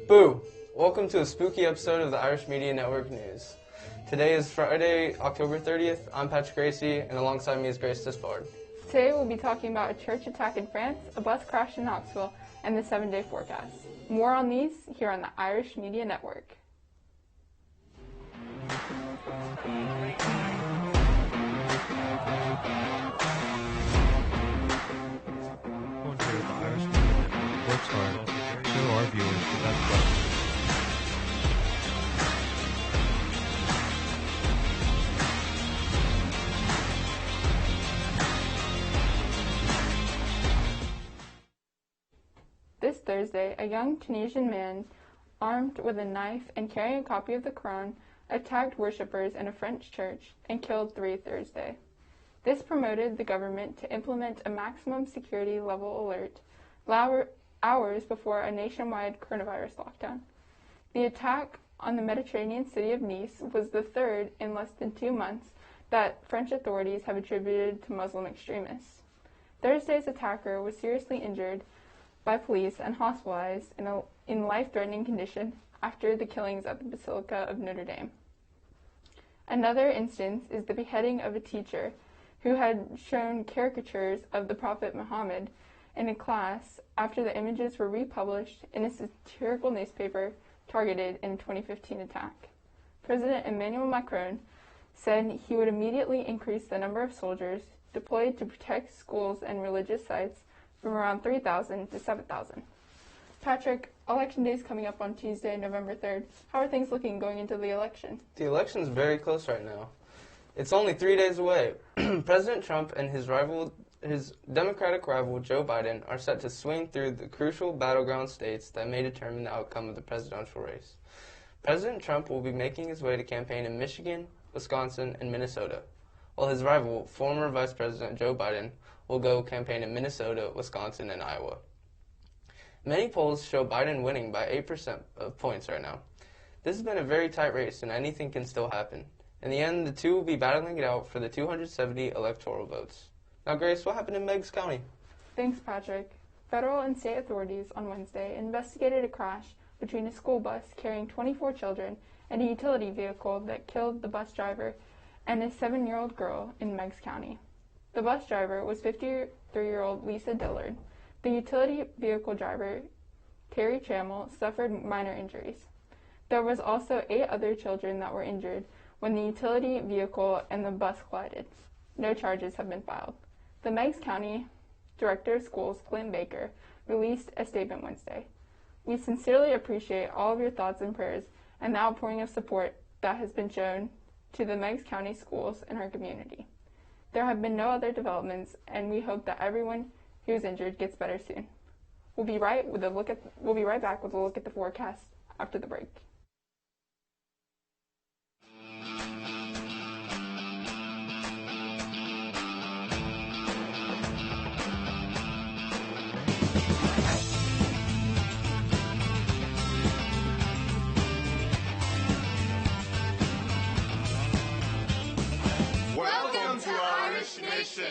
Boo! Welcome to a spooky episode of the Irish Media Network News. Today is Friday, October 30th. I'm Patrick Gracie, and alongside me is Grace Despard. Today we'll be talking about a church attack in France, a bus crash in Knoxville, and the 7-day forecast. More on these here on the Irish Media Network. Works hard to show our viewers the best stuff. This Thursday, a young Tunisian man, armed with a knife and carrying a copy of the Quran, attacked worshippers in a French church and killed 3 Thursday. This promoted the government to implement a maximum security level alert hours before a nationwide coronavirus lockdown. The attack on the Mediterranean city of Nice was the third in less than 2 months that French authorities have attributed to Muslim extremists. Thursday's attacker was seriously injured by police and hospitalized in life-threatening condition after the killings at the Basilica of Notre Dame. Another instance is the beheading of a teacher who had shown caricatures of the Prophet Muhammad in a class after the images were republished in a satirical newspaper targeted in a 2015 attack. President Emmanuel Macron said he would immediately increase the number of soldiers deployed to protect schools and religious sites from around 3,000 to 7,000. Patrick, Election Day is coming up on Tuesday, November 3rd. How are things looking going into the election? The election's very close right now. It's only 3 days away. President Trump and his Democratic rival Joe Biden are set to swing through the crucial battleground states that may determine the outcome of the presidential race. President Trump will be making his way to campaign in Michigan, Wisconsin, and Minnesota, while his rival, former Vice President Joe Biden, will go campaign in Minnesota, Wisconsin, and Iowa. Many polls show Biden winning by 8% of points right now. This has been a very tight race, and anything can still happen. In the end, the two will be battling it out for the 270 electoral votes. Now, Grace, what happened in Meigs County? Thanks, Patrick. Federal and state authorities on Wednesday investigated a crash between a school bus carrying 24 children and a utility vehicle that killed the bus driver and a 7-year-old girl in Meigs County. The bus driver was 53-year-old Lisa Dillard. The utility vehicle driver, Terry Trammell, suffered minor injuries. There was also 8 other children that were injured when the utility vehicle and the bus collided. No charges have been filed. The Meigs County Director of Schools, Clint Baker, released a statement Wednesday. We sincerely appreciate all of your thoughts and prayers and the outpouring of support that has been shown to the Meigs County schools and our community. There have been no other developments, and we hope that everyone who is injured gets better soon. We'll be right back with a look at the forecast after the break. Welcome to Irish Nation!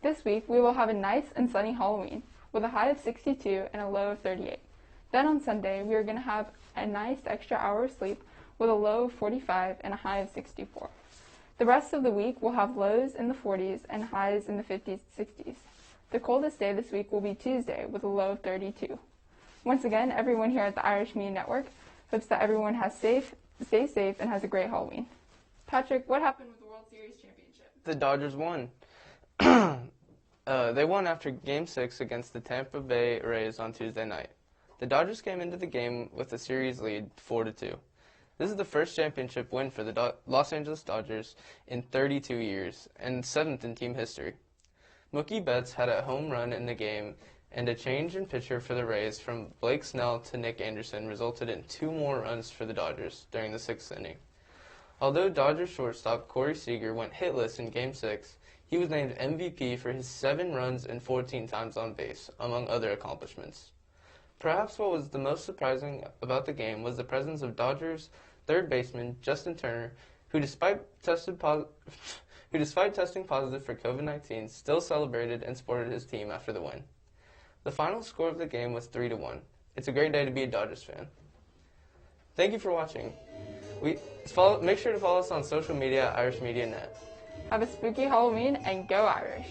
This week, we will have a nice and sunny Halloween with a high of 62 and a low of 38. Then on Sunday, we are going to have a nice extra hour of sleep with a low of 45 and a high of 64. The rest of the week will have lows in the 40s and highs in the 50s and 60s. The coldest day this week will be Tuesday with a low of 32. Once again, everyone here at the Irish Media Network hopes that everyone stays safe and has a great Halloween. Patrick, what happened with the World Series championship? The Dodgers won. They won after Game 6 against the Tampa Bay Rays on Tuesday night. The Dodgers came into the game with a series lead 4-2. This is the first championship win for the Los Angeles Dodgers in 32 years, and 7th in team history. Mookie Betts had a home run in the game, and a change in pitcher for the Rays from Blake Snell to Nick Anderson resulted in 2 more runs for the Dodgers during the 6th inning. Although Dodgers shortstop Corey Seager went hitless in Game 6, he was named MVP for his 7 runs and 14 times on base, among other accomplishments. Perhaps what was the most surprising about the game was the presence of Dodgers third baseman Justin Turner, who despite testing positive for COVID-19, still celebrated and supported his team after the win. The final score of the game was 3-1. It's a great day to be a Dodgers fan. Thank you for watching. Make sure to follow us on social media at IrishMediaNet. Have a spooky Halloween and go Irish!